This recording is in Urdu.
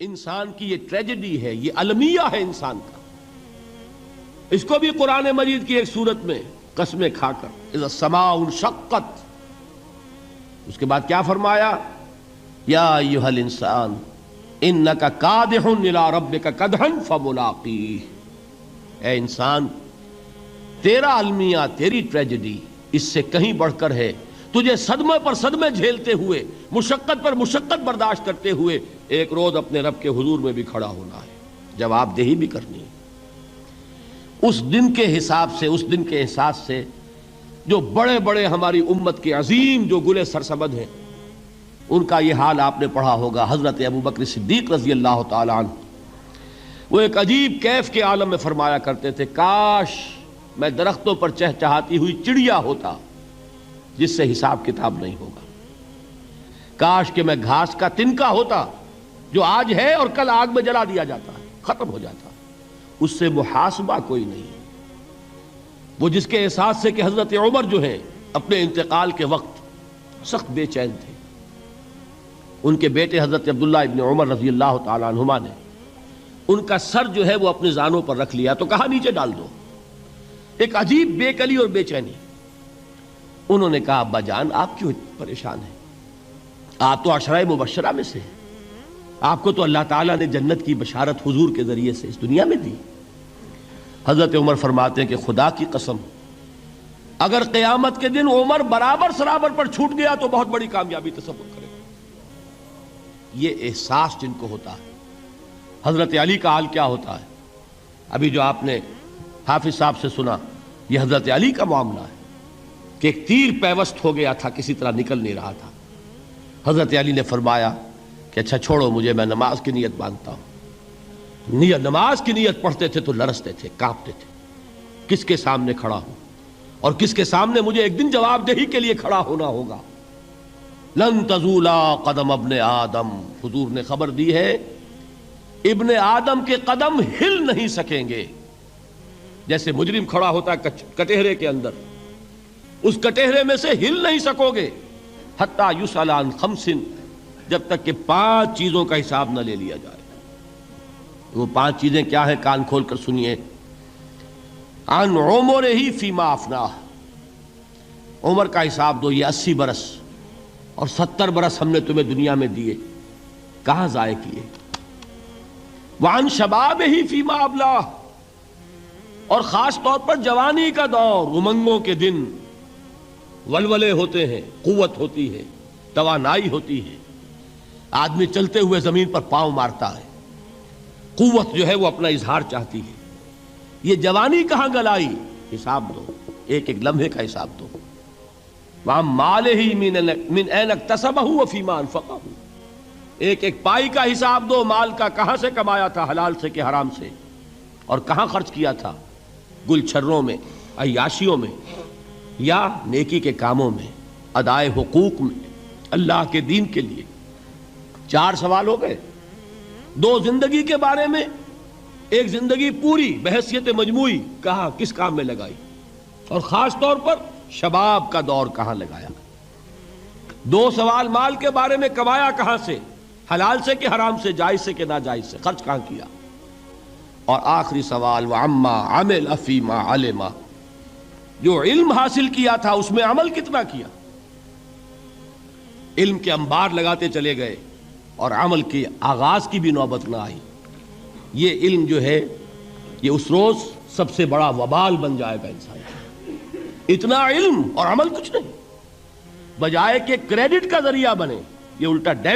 انسان کی یہ ٹریجڈی ہے، یہ المیہ ہے انسان کا. اس کو بھی قرآن مجید کی ایک سورت میں قسمیں کھا کر اذا السماء انشقت، اس کے بعد کیا فرمایا؟ یا ایھا الانسان انک کادح الی ربک کدحا فملاقیہ، اے انسان تیرا المیہ، تیری ٹریجڈی اس سے کہیں بڑھ کر ہے. تجھے صدمے پر صدمے جھیلتے ہوئے، مشقت پر مشقت برداشت کرتے ہوئے ایک روز اپنے رب کے حضور میں بھی کھڑا ہونا ہے، جواب دہی بھی کرنی ہے. اس دن کے حساب سے، اس دن کے احساس سے جو بڑے بڑے ہماری امت کے عظیم جو گلے سرسبد ہیں، ان کا یہ حال آپ نے پڑھا ہوگا. حضرت ابوبکر صدیق رضی اللہ تعالی عنہ وہ ایک عجیب کیف کے عالم میں فرمایا کرتے تھے، کاش میں درختوں پر چہچہاتی ہوئی چڑیا ہوتا جس سے حساب کتاب نہیں ہوگا. کاش کہ میں گھاس کا تنکا ہوتا جو آج ہے اور کل آگ میں جلا دیا جاتا ہے، ختم ہو جاتا، اس سے محاسبہ کوئی نہیں. وہ جس کے احساس سے کہ حضرت عمر جو ہیں اپنے انتقال کے وقت سخت بے چین تھے. ان کے بیٹے حضرت عبداللہ ابن عمر رضی اللہ تعالی عنہما نے ان کا سر جو ہے وہ اپنے زانوں پر رکھ لیا تو کہا نیچے ڈال دو. ایک عجیب بے کلی اور بے چینی. انہوں نے کہا ابا جان آپ کیوں پریشان ہیں؟ آپ تو عشرہ مبشرہ میں سے ہیں، آپ کو تو اللہ تعالیٰ نے جنت کی بشارت حضور کے ذریعے سے اس دنیا میں دی. حضرت عمر فرماتے ہیں کہ خدا کی قسم اگر قیامت کے دن عمر برابر سرابر پر چھوٹ گیا تو بہت بڑی کامیابی تصور کرے. یہ احساس جن کو ہوتا ہے. حضرت علی کا حال کیا ہوتا ہے؟ ابھی جو آپ نے حافظ صاحب سے سنا، یہ حضرت علی کا معاملہ ہے کہ ایک تیر پیوست ہو گیا تھا، کسی طرح نکل نہیں رہا تھا. حضرت علی نے فرمایا کہ اچھا چھوڑو مجھے، میں نماز کی نیت باندھتا ہوں. نماز کی نیت پڑھتے تھے تو لرزتے تھے، کانپتے تھے. کس کے سامنے کھڑا ہوں اور کس کے سامنے مجھے ایک دن جواب دہی کے لیے کھڑا ہونا ہوگا. لن تزولا قدم ابن آدم، حضور نے خبر دی ہے ابن آدم کے قدم ہل نہیں سکیں گے. جیسے مجرم کھڑا ہوتا ہے کٹہرے کے اندر، اس کٹہرے میں سے ہل نہیں سکو گے حتی یسأل عن خمس، جب تک کہ 5 چیزوں کا حساب نہ لے لیا جائے. وہ 5 چیزیں کیا ہیں؟ کان کھول کر سنیے. عن عمرہ فیما افناہ، عمر کا حساب دو. یہ 80 برس اور 70 برس ہم نے تمہیں دنیا میں دیے، کہاں ضائع کیے؟ وعن شبابہ فیما ابلاہ، اور خاص طور پر جوانی کا دور، امنگوں کے دن، ولولے ہوتے ہیں، قوت ہوتی ہے، توانائی ہوتی ہے، آدمی چلتے ہوئے زمین پر پاؤں مارتا ہے، قوت جو ہے وہ اپنا اظہار چاہتی ہے. یہ جوانی کہاں گلائی؟ حساب دو، ایک ایک لمحے کا حساب دو. وَعَن مَالِهِ مِنْ أَيْنَ اكْتَسَبَهُ وَفِيمَا أَنْفَقَهُ، ایک ایک پائی کا حساب دو. مال کا کہاں سے کمایا تھا، حلال سے کہ حرام سے، اور کہاں خرچ کیا تھا، گل چھروں میں، عیاشیوں میں، یا نیکی کے کاموں میں، ادائے حقوق میں، اللہ کے دین کے لیے. 4 سوال ہو گئے. 2 زندگی کے بارے میں، ایک زندگی پوری بحیثیت مجموعی کہاں کس کام میں لگائی، اور خاص طور پر شباب کا دور کہاں لگایا. 2 سوال مال کے بارے میں، کمایا کہاں سے، حلال سے کہ حرام سے، جائز سے کہ ناجائز سے، خرچ کہاں کیا. اور آخری سوال وَعَمَّا عَمِلَ فِيمَا عَلِمَ، جو علم حاصل کیا تھا اس میں عمل کتنا کیا. علم کے انبار لگاتے چلے گئے اور عمل کے آغاز کی بھی نوبت نہ آئی. یہ علم جو ہے یہ اس روز سب سے بڑا وبال بن جائے گا انسان. اتنا علم اور عمل کچھ نہیں، بجائے کہ کریڈٹ کا ذریعہ بنے یہ الٹا ڈیبٹ